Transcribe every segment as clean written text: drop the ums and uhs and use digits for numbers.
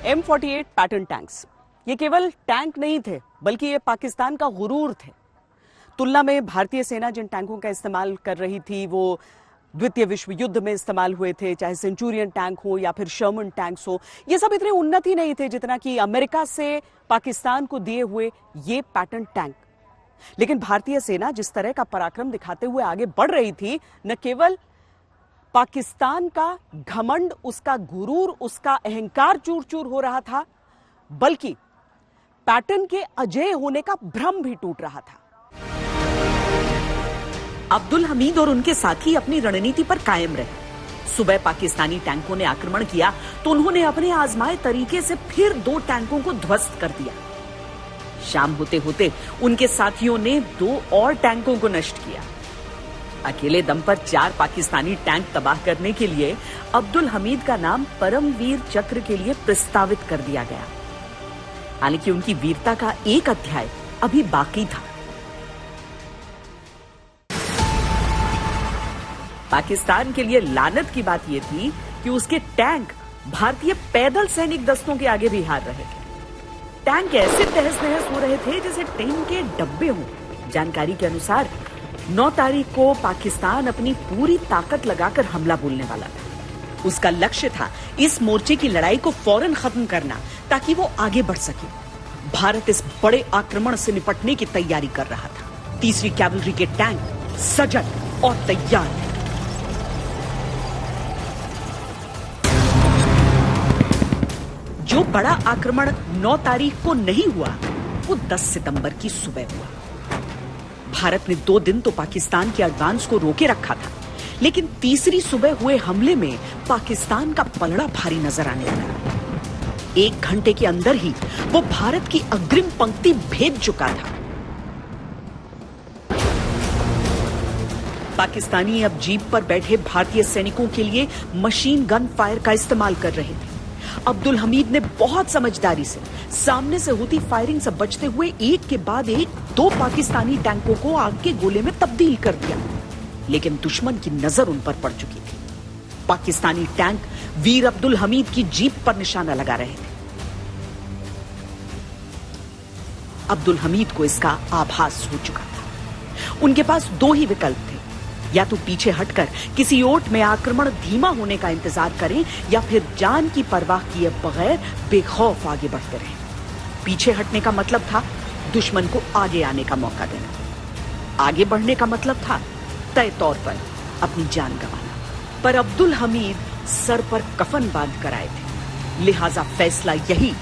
M48 pattern tanks ये केवल tank नहीं थे, बल्कि ये पाकिस्तान का गुरूर थे। तुलना में भारतीय सेना जिन टैंकों का इस्तेमाल कर रही थी वो द्वितीय विश्व युद्ध में इस्तेमाल हुए थे, चाहे सेंचुरियन टैंक हो या फिर शर्मन टैंक्स हो। ये सब इतने उन्नत ही नहीं थे जितना कि अमेरिका से पाकिस्तान को दिए हुए ये पैटर्न टैंक। लेकिन भारतीय सेना जिस तरह का पराक्रम दिखाते हुए आगे बढ़ रही थी, न केवल पाकिस्तान का घमंड, उसका गुरूर, उसका अहंकार चूर चूर हो रहा था, बल्कि पैटर्न के अजेय होने का भ्रम भी टूट रहा था। अब्दुल हमीद और उनके साथी अपनी रणनीति पर कायम रहे। सुबह पाकिस्तानी टैंकों ने आक्रमण किया तो उन्होंने अपने आजमाए तरीके से फिर 2 टैंकों को ध्वस्त कर दिया। शाम होते होते उनके साथियों ने 2 और टैंकों को नष्ट किया। अकेले दम पर 4 पाकिस्तानी टैंक तबाह करने के लिए अब्दुल हमीद का नाम परमवीर चक्र के लिए प्रस्तावित कर दिया गया। हालांकि उनकी वीरता का एक अध्याय अभी बाकी था। पाकिस्तान के लिए लानत की बात यह थी कि उसके टैंक भारतीय पैदल सैनिक दस्तों के आगे भी हार रहे थे। टैंक ऐसे तहस नहस हो रहे थे जैसे ट्रेन के डब्बे हों। जानकारी के अनुसार 9 तारीख को पाकिस्तान अपनी पूरी ताकत लगाकर हमला बोलने वाला था। उसका लक्ष्य था इस मोर्चे की लड़ाई को फौरन खत्म करना ताकि वो आगे बढ़ सके। भारत इस बड़े आक्रमण से निपटने की तैयारी कर रहा था। तीसरी कैवलरी के टैंक सजग और तैयार थे। जो बड़ा आक्रमण 9 तारीख को नहीं हुआ, वो 10 सितंबर की सुबह हुआ। भारत ने 2 दिन तो पाकिस्तान के एडवांस को रोके रखा था, लेकिन तीसरी सुबह हुए हमले में पाकिस्तान का पलड़ा भारी नजर आने लगा। 1 घंटे के अंदर ही वो भारत की अग्रिम पंक्ति भेद चुका था। पाकिस्तानी अब जीप पर बैठे भारतीय सैनिकों के लिए मशीन गन फायर का इस्तेमाल कर रहे थे। अब्दुल हमीद ने बहुत समझदारी से सामने से होती फायरिंग से बचते हुए एक के बाद एक 2 पाकिस्तानी टैंकों को आग के गोले में तब्दील कर दिया। लेकिन दुश्मन की नजर उन पर पड़ चुकी थी। पाकिस्तानी टैंक वीर अब्दुल हमीद की जीप पर निशाना लगा रहे थे। अब्दुल हमीद को इसका आभास हो चुका था। उनके पास 2 ही विकल्प थे, या तो पीछे हटकर किसी ओट में आक्रमण धीमा होने का इंतजार करें या फिर जान की परवाह किए बगैर बेखौफ आगे बढ़ते रहें। पीछे हटने का मतलब था दुश्मन को आगे आने का मौका देना। आगे बढ़ने का मतलब था तय तौर पर अपनी जान गंवाना। पर अब्दुल हमीद सर पर कफन बांध कर आए थे, लिहाजा फैसला यही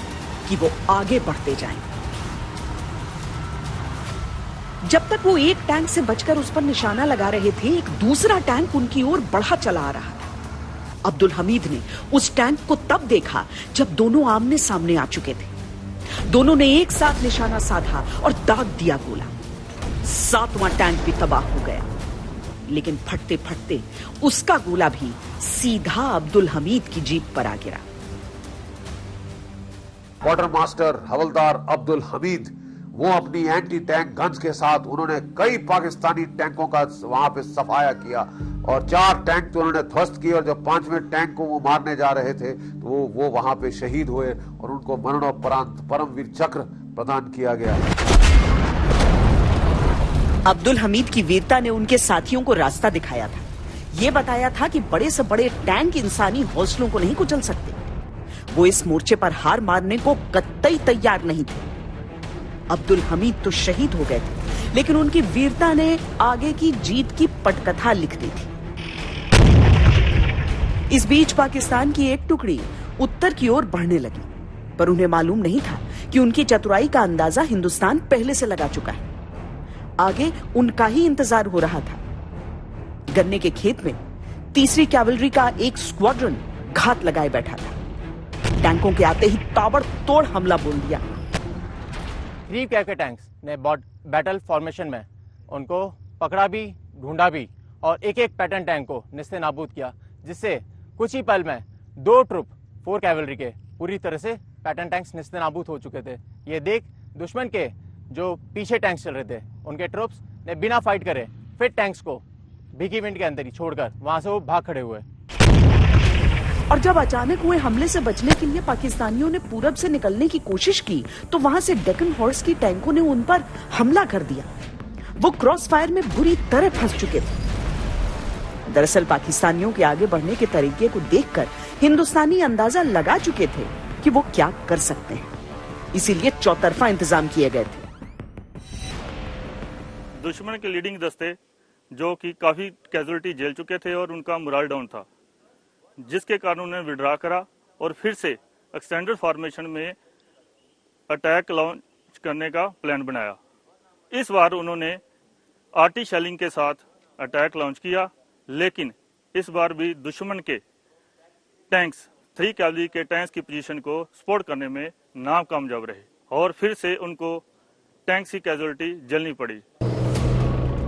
कि वो आगे बढ़ते जाएं। जब तक वो एक टैंक से बचकर उस पर निशाना लगा रहे थे, एक दूसरा टैंक उनकी ओर बढ़ा चला आ रहा था। अब्दुल हमीद ने उस टैंक को तब देखा जब दोनों आमने सामने आ चुके थे। दोनों ने एक साथ निशाना साधा और दाग दिया गोला। 7वां टैंक भी तबाह हो गया, लेकिन फटते फटते उसका गोला भी सीधा अब्दुल हमीद की जीप पर आ गिरा। क्वार्टर मास्टर हवलदार अब्दुल हमीद वो अपनी एंटी टैंक गन्स के साथ उन्होंने कई पाकिस्तानी टैंकों का वहां पे सफाया किया और 4 टैंक तो उन्होंने ध्वस्त किए और जब 5वें टैंक को वो मारने जा रहे थे तो वो वहां पे शहीद हुए और उनको मरणोपरांत परमवीर चक्र प्रदान किया गया। अब्दुल हमीद की वीरता ने उनके साथियों को रास्ता दिखाया था। ये बताया था कि बड़े से बड़े टैंक इंसानी हौसलों को नहीं कुचल सकते। वो इस मोर्चे पर हार मानने को कतई तैयार नहीं थे। अब्दुल हमीद तो शहीद हो गए थे, लेकिन उनकी वीरता ने आगे की जीत की पटकथा लिख दी थी। इस बीच पाकिस्तान की एक टुकड़ी उत्तर की ओर बढ़ने लगी, पर उन्हें मालूम नहीं था कि उनकी चतुराई का अंदाजा हिंदुस्तान पहले से लगा चुका है। आगे उनका ही इंतजार हो रहा था। गन्ने के खेत में तीसरी कैवलरी का एक स्क्वाड्रन घात लगाए बैठा था। टैंकों के आते ही ताबड़तोड़ हमला बोल दिया। 3 के टैंक्स ने बैटल फॉर्मेशन में उनको पकड़ा भी, ढूंढा भी और एक पैटर्न टैंक को निस्ते नाबूद किया, जिससे कुछ ही पल में 2 ट्रुप 4 कैवलरी के पूरी तरह से पैटर्न टैंक्स निस्ते नाबूद हो चुके थे। ये देख दुश्मन के जो पीछे टैंक्स चल रहे थे उनके ट्रुप्स ने बिना फाइट करे फिर टैंक्स को भीगी विंड के अंदर ही छोड़कर वहां से वो भाग खड़े हुए। और जब अचानक हुए हमले से बचने के लिए पाकिस्तानियों ने पूरब से निकलने की कोशिश की तो वहां से डेक्कन हॉर्स की टैंकों ने उन पर हमला कर दिया। वो क्रॉस फायर में बुरी तरह फंस चुके थे। दरअसल पाकिस्तानियों के आगे बढ़ने के तरीके को देखकर हिंदुस्तानी अंदाजा लगा चुके थे कि वो क्या कर सकते हैं, इसीलिए चौतरफा इंतजाम किए गए थे। दुश्मन के लीडिंग दस्ते जो कि काफी कैजुअलिटी झेल चुके थे और उनका मोरल डाउन था, जिसके कारण उन्होंने विड्रा करा और फिर से एक्सटेंडेड फॉर्मेशन में अटैक लॉन्च करने का प्लान बनाया। इस बार उन्होंने आर्टी शेलिंग के साथ अटैक लॉन्च किया, लेकिन इस बार भी दुश्मन के टैंक्स 3 कैवलरी के टैंक्स की पोजीशन को सपोर्ट करने में नाकामयाब रहे और फिर से उनको टैंक्स की कैजुअलिटी झेलनी पड़ी।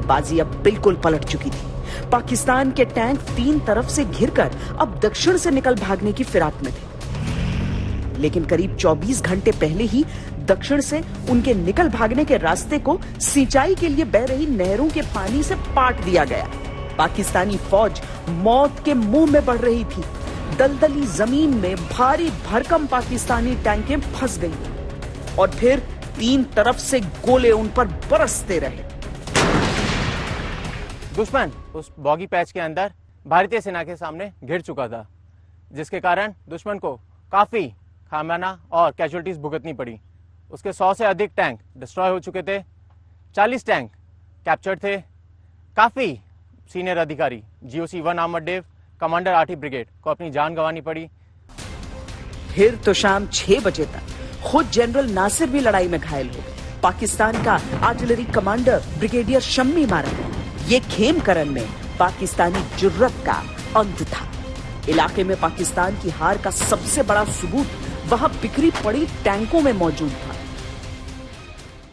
बाजी अब बिल्कुल पलट चुकी थी। पाकिस्तान के टैंक 3 तरफ से घिरकर अब दक्षिण से निकल भागने की फिराक में थे, लेकिन करीब 24 घंटे पहले ही दक्षिण से उनके निकल भागने के रास्ते को सिंचाई के लिए बह रही नहरों के पानी से पाट दिया गया। पाकिस्तानी फौज मौत के मुंह में बढ़ रही थी। दलदली जमीन में भारी भरकम पाकिस्तानी टैंकें फंस गईं और फिर 3 तरफ से गोले उन पर बरसते रहे। दुश्मन उस बॉगी पैच के अंदर भारतीय सेना के सामने घिर चुका था, जिसके कारण दुश्मन को काफी खामियाना और कैजुअलिटीज भुगतनी पड़ी। उसके 100 से अधिक टैंक डिस्ट्रॉय हो चुके थे, 40 टैंक कैप्चर्ड थे। काफी सीनियर अधिकारी GOC 1 armoured div, commander arty brigade को अपनी जान गंवानी पड़ी। फिर तो शाम 6 बजे तक खुद जनरल नासिर भी लड़ाई में घायल हो गए। पाकिस्तान का आर्टिलरी कमांडर ब्रिगेडियर शम्मी मारा गया। ये खेमकरन में पाकिस्तानी जुर्रत का अंत था। इलाके में पाकिस्तान की हार का सबसे बड़ा सबूत वहां बिखरी पड़ी टैंकों में मौजूद था।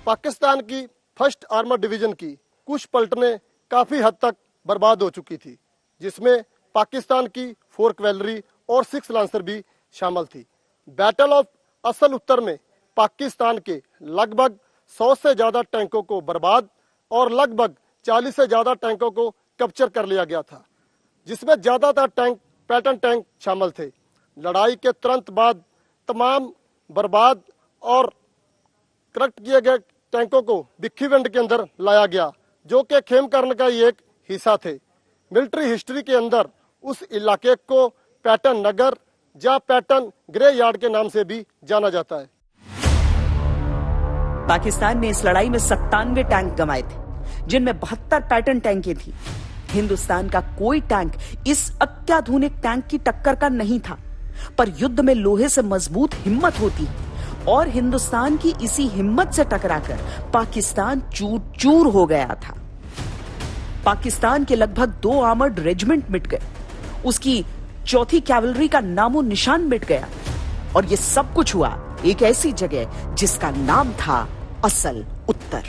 पाकिस्तान की 1st आर्मर डिवीजन की कुछ पलटनें काफी हद तक बर्बाद हो चुकी थी, जिसमें पाकिस्तान की 4 कैवलरी और 6 लांसर भी शामिल थी। बैटल ऑफ असल उत्तर में पाकिस्तान के लगभग 100 से ज्यादा टैंकों को बर्बाद और लगभग 40 से ज्यादा टैंकों को कैप्चर कर लिया गया था, जिसमें ज्यादातर टैंक पैटर्न टैंक शामिल थे। लड़ाई के तुरंत बाद तमाम बर्बाद और करेक्ट किए गए टैंकों को भिक्खीवंड के अंदर लाया गया, जो कि खेमकरन का एक हिस्सा थे। मिलिट्री हिस्ट्री के अंदर उस इलाके को पैटर्न नगर या पैटर्न ग्रे यार्ड के नाम से भी जाना जाता है। पाकिस्तान ने इस लड़ाई में 97 टैंक गंवाए थे, जिनमें 72 पैटर्न टैंकें थी। हिंदुस्तान का कोई टैंक इस अत्याधुनिक टैंक की टक्कर का नहीं था, पर युद्ध में लोहे से मजबूत हिम्मत होती है और हिंदुस्तान की इसी हिम्मत से टकराकर पाकिस्तान चूर चूर हो गया था। पाकिस्तान के लगभग 2 आर्मर्ड रेजिमेंट मिट गए, उसकी 4थी कैवलरी का नामो निशान मिट गया, और ये सब कुछ हुआ एक ऐसी जगह जिसका नाम था असल उत्तर।